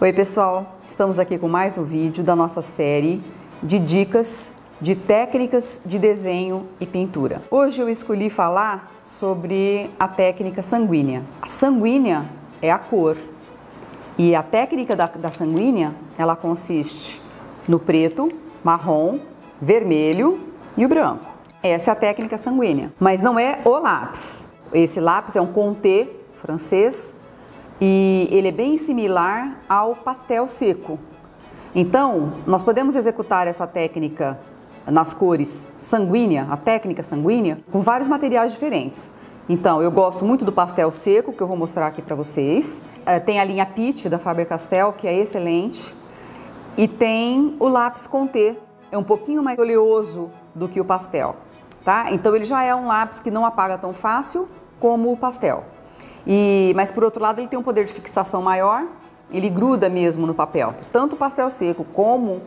Oi pessoal, estamos aqui com mais um vídeo da nossa série de dicas de técnicas de desenho e pintura. Hoje eu escolhi falar sobre a técnica sanguínea. A sanguínea é a cor e a técnica da sanguínea ela consiste no preto, marrom, vermelho e o branco. Essa é a técnica sanguínea, mas não é o lápis. Esse lápis é um Conté francês e ele é bem similar ao pastel seco. Então, nós podemos executar essa técnica nas cores sanguínea, a técnica sanguínea, com vários materiais diferentes. Então, eu gosto muito do pastel seco, que eu vou mostrar aqui para vocês. Tem a linha Pitt da Faber-Castell, que é excelente. E tem o lápis Conté, é um pouquinho mais oleoso do que o pastel, tá? Então, ele já é um lápis que não apaga tão fácil como o pastel. Mas por outro lado ele tem um poder de fixação maior, ele gruda mesmo no papel. Tanto o pastel seco como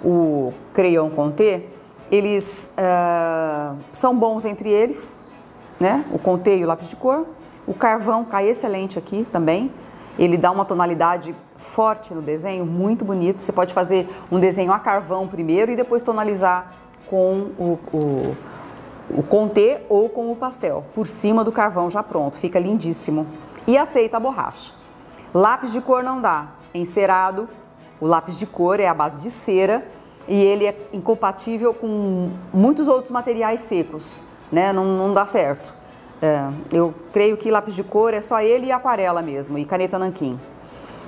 o crayon Conté, eles são bons entre eles, né? O Conté e o lápis de cor. O carvão cai excelente aqui também, ele dá uma tonalidade forte no desenho, muito bonito. Você pode fazer um desenho a carvão primeiro e depois tonalizar com o Conté ou com o pastel, por cima do carvão já pronto, fica lindíssimo. E aceita a borracha. Lápis de cor não dá, encerado, o lápis de cor é a base de cera e ele é incompatível com muitos outros materiais secos, né? Não dá certo. Eu creio que lápis de cor é só ele e aquarela mesmo, e caneta nanquim.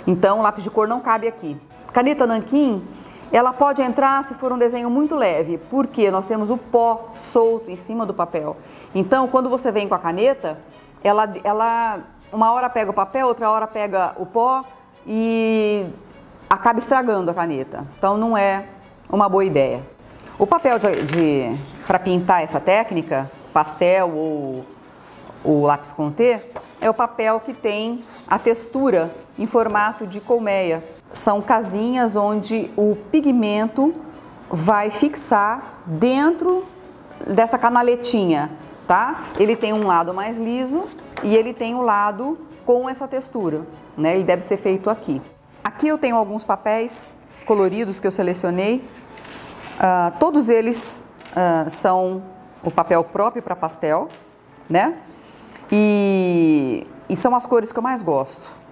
Então lápis de cor não cabe aqui. Caneta nanquim, ela pode entrar se for um desenho muito leve, porque nós temos o pó solto em cima do papel. Então, quando você vem com a caneta, ela uma hora pega o papel, outra hora pega o pó e acaba estragando a caneta. Então, não é uma boa ideia. O papel para pintar essa técnica, pastel ou o lápis Conté, é o papel que tem a textura em formato de colmeia. São casinhas onde o pigmento vai fixar dentro dessa canaletinha, tá? Ele tem um lado mais liso e ele tem um lado com essa textura, né? Ele deve ser feito aqui. Aqui eu tenho alguns papéis coloridos que eu selecionei. Todos eles são o papel próprio para pastel, né? E são as cores que eu mais gosto.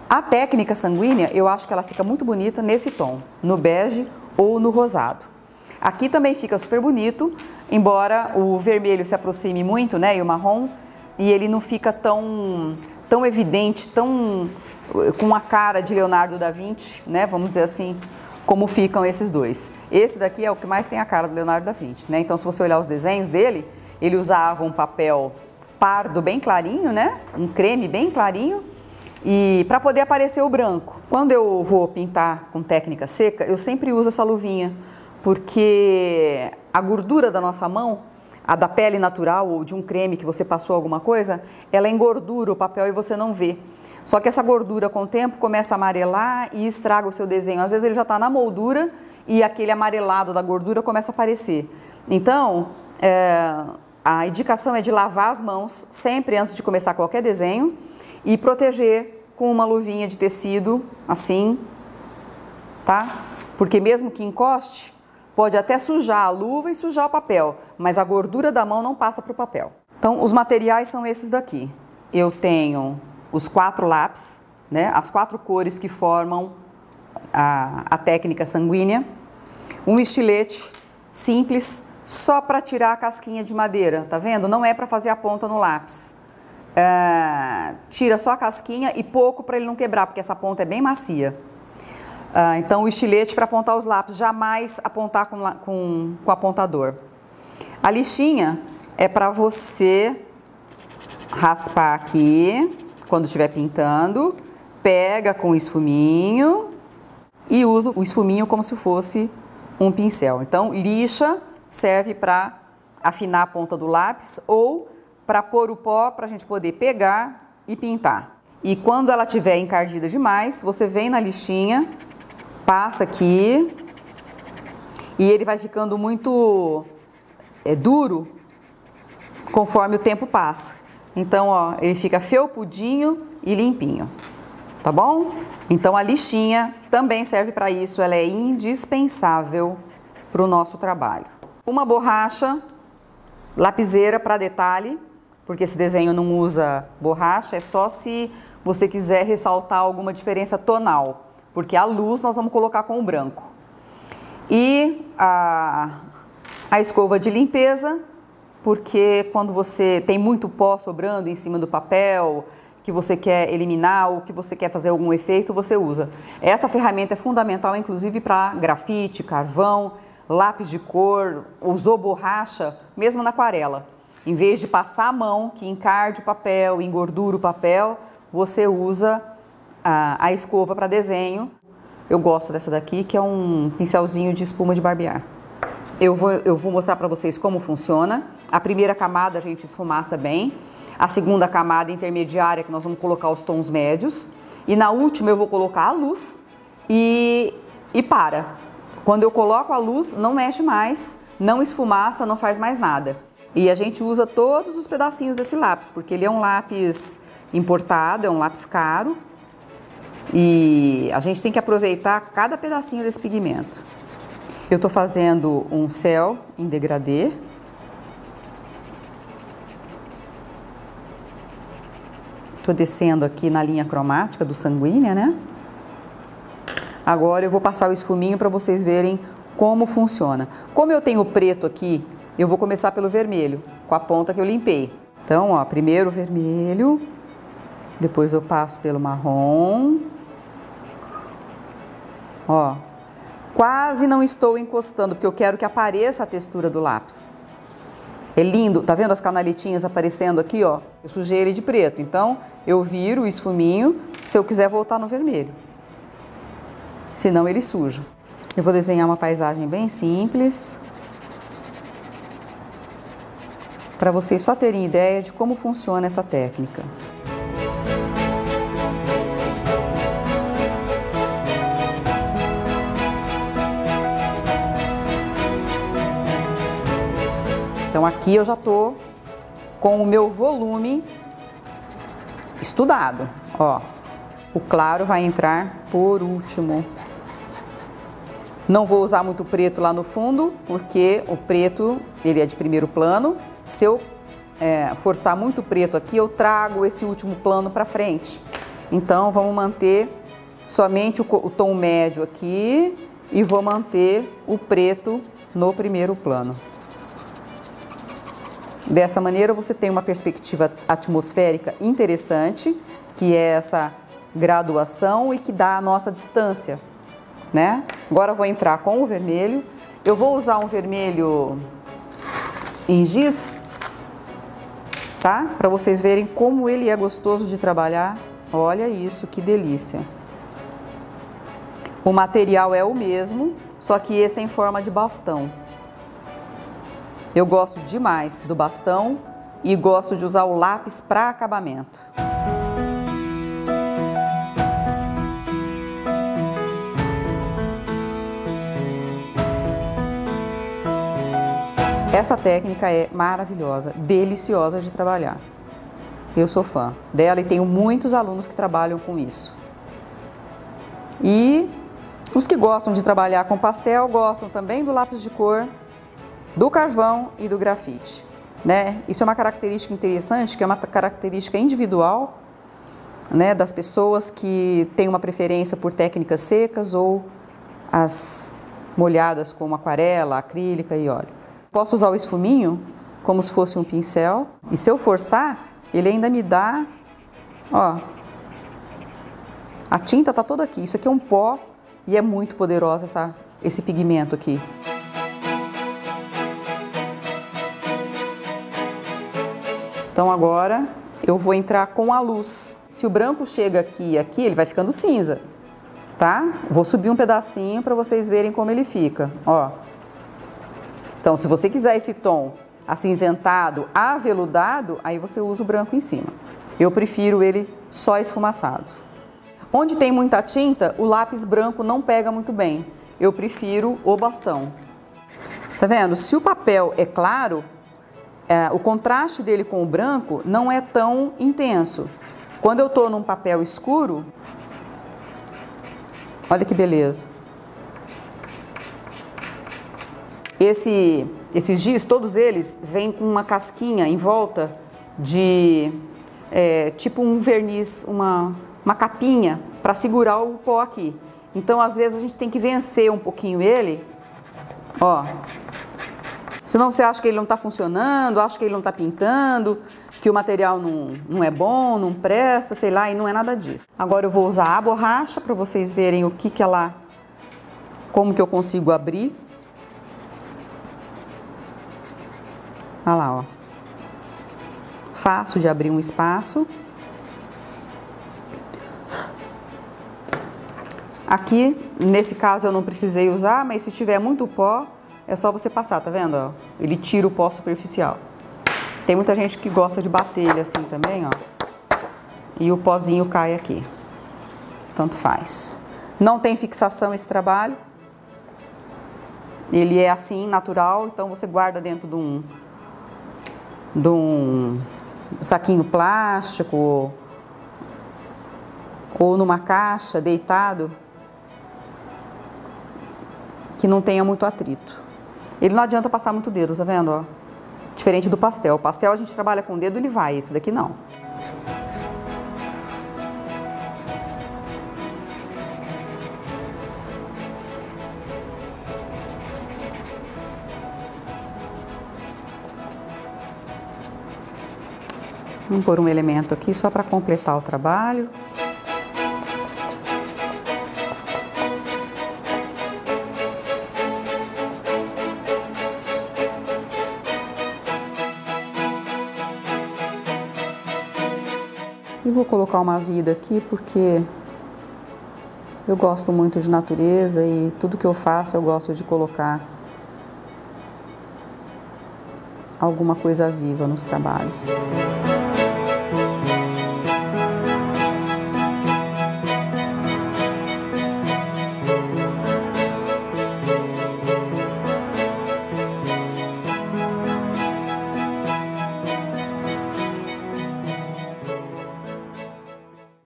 A técnica sanguínea, eu acho que ela fica muito bonita nesse tom, no bege ou no rosado. Aqui também fica super bonito, embora o vermelho se aproxime muito, né, e o marrom, e ele não fica tão evidente, com a cara de Leonardo da Vinci, né, vamos dizer assim, como ficam esses dois. Esse daqui é o que mais tem a cara do Leonardo da Vinci, né, então se você olhar os desenhos dele, ele usava um papel pardo bem clarinho, né, um creme bem clarinho, e para poder aparecer o branco. Quando eu vou pintar com técnica seca, eu sempre uso essa luvinha, porque a gordura da nossa mão, a da pele natural ou de um creme que você passou alguma coisa, ela engordura o papel e você não vê. Só que essa gordura com o tempo começa a amarelar e estraga o seu desenho. Às vezes ele já está na moldura e aquele amarelado da gordura começa a aparecer. Então, a indicação é de lavar as mãos sempre antes de começar qualquer desenho e proteger com uma luvinha de tecido, assim, tá? Porque mesmo que encoste, pode até sujar a luva e sujar o papel, mas a gordura da mão não passa para o papel. Então, os materiais são esses daqui. Eu tenho os 4 lápis, né? As 4 cores que formam a técnica sanguínea. Um estilete simples, só para tirar a casquinha de madeira, tá vendo? Não é para fazer a ponta no lápis. Tira só a casquinha e pouco para ele não quebrar, porque essa ponta é bem macia. Então o estilete para apontar os lápis, jamais apontar com apontador. A lixinha é para você raspar aqui, quando estiver pintando, pega com o esfuminho e usa o esfuminho como se fosse um pincel. Então lixa serve para afinar a ponta do lápis ou para pôr o pó para a gente poder pegar e pintar. E quando ela estiver encardida demais, você vem na lixinha, passa aqui e ele vai ficando muito duro conforme o tempo passa. Então, ó, ele fica felpudinho e limpinho. tá bom? Então a lixinha também serve para isso, ela é indispensável para o nosso trabalho. Uma borracha, lapiseira para detalhe, porque esse desenho não usa borracha, é só se você quiser ressaltar alguma diferença tonal, porque a luz nós vamos colocar com o branco. E a escova de limpeza, porque quando você tem muito pó sobrando em cima do papel, que você quer eliminar ou que você quer fazer algum efeito, você usa. Essa ferramenta é fundamental, inclusive, para grafite, carvão, lápis de cor, usou borracha, mesmo na aquarela. Em vez de passar a mão, que encarde o papel, engordura o papel, você usa a escova para desenho. Eu gosto dessa daqui, que é um pincelzinho de espuma de barbear. Eu vou mostrar para vocês como funciona. A primeira camada a gente esfumaça bem. A segunda camada intermediária, que nós vamos colocar os tons médios. E na última eu vou colocar a luz e para. Quando eu coloco a luz, não mexe mais, não esfumaça, não faz mais nada. E a gente usa todos os pedacinhos desse lápis, porque ele é um lápis importado, é um lápis caro. E a gente tem que aproveitar cada pedacinho desse pigmento. Eu estou fazendo um céu em degradê. Estou descendo aqui na linha cromática do Sanguínea, né? Agora eu vou passar o esfuminho para vocês verem como funciona. Como eu tenho preto aqui, eu vou começar pelo vermelho, com a ponta que eu limpei. Então, ó, primeiro o vermelho, depois eu passo pelo marrom. Ó, quase não estou encostando, porque eu quero que apareça a textura do lápis. É lindo, tá vendo as canaletinhas aparecendo aqui, ó? Eu sujei ele de preto, então eu viro o esfuminho se eu quiser voltar no vermelho. Senão ele suja. Eu vou desenhar uma paisagem bem simples, para vocês só terem ideia de como funciona essa técnica. Então aqui eu já estou com o meu volume estudado, ó. O claro vai entrar por último. Não vou usar muito preto lá no fundo, porque o preto, ele é de primeiro plano. Se eu forçar muito preto aqui, eu trago esse último plano para frente. Então vamos manter somente o tom médio aqui e vou manter o preto no primeiro plano. Dessa maneira você tem uma perspectiva atmosférica interessante, que é essa graduação e que dá a nossa distância, né? Agora eu vou entrar com o vermelho. Eu vou usar um vermelho em giz, tá? Para vocês verem como ele é gostoso de trabalhar. Olha isso, que delícia. O material é o mesmo, só que esse é em forma de bastão. Eu gosto demais do bastão e gosto de usar o lápis para acabamento. Essa técnica é maravilhosa, deliciosa de trabalhar. Eu sou fã dela e tenho muitos alunos que trabalham com isso. E os que gostam de trabalhar com pastel gostam também do lápis de cor, do carvão e do grafite, né? Isso é uma característica interessante, que é uma característica individual, né, das pessoas que têm uma preferência por técnicas secas ou as molhadas como aquarela, acrílica e óleo. Posso usar o esfuminho como se fosse um pincel e se eu forçar, ele ainda me dá, ó, a tinta tá toda aqui. Isso aqui é um pó e é muito poderosa esse pigmento aqui. Então agora eu vou entrar com a luz. Se o branco chega aqui e aqui, ele vai ficando cinza, tá? Vou subir um pedacinho para vocês verem como ele fica, ó. Então, se você quiser esse tom acinzentado, aveludado, aí você usa o branco em cima. Eu prefiro ele só esfumaçado. Onde tem muita tinta, o lápis branco não pega muito bem. Eu prefiro o bastão. Tá vendo? Se o papel é claro, o contraste dele com o branco não é tão intenso. Quando eu estou num papel escuro, Olha que beleza. Esses giz, todos eles vêm com uma casquinha em volta de tipo um verniz, uma capinha para segurar o pó aqui. Então, às vezes, a gente tem que vencer um pouquinho ele, ó. Senão você acha que ele não está funcionando, acha que ele não está pintando, que o material não é bom, não presta, sei lá, e não é nada disso. Agora eu vou usar a borracha para vocês verem o que ela, como que eu consigo abrir. Olha lá, ó. Fácil de abrir um espaço. Aqui, nesse caso eu não precisei usar, mas se tiver muito pó, é só você passar, tá vendo? Ó? Ele tira o pó superficial. Tem muita gente que gosta de bater ele assim também, ó. E o pozinho cai aqui. Tanto faz. Não tem fixação esse trabalho. Ele é assim, natural, então você guarda dentro de um saquinho plástico ou numa caixa, deitado, que não tenha muito atrito. Ele não adianta passar muito dedo, tá vendo? Ó? Diferente do pastel. O pastel a gente trabalha com o dedo, ele vai. Esse daqui não. Vamos pôr um elemento aqui só para completar o trabalho. E vou colocar uma vida aqui porque eu gosto muito de natureza e tudo que eu faço eu gosto de colocar alguma coisa viva nos trabalhos.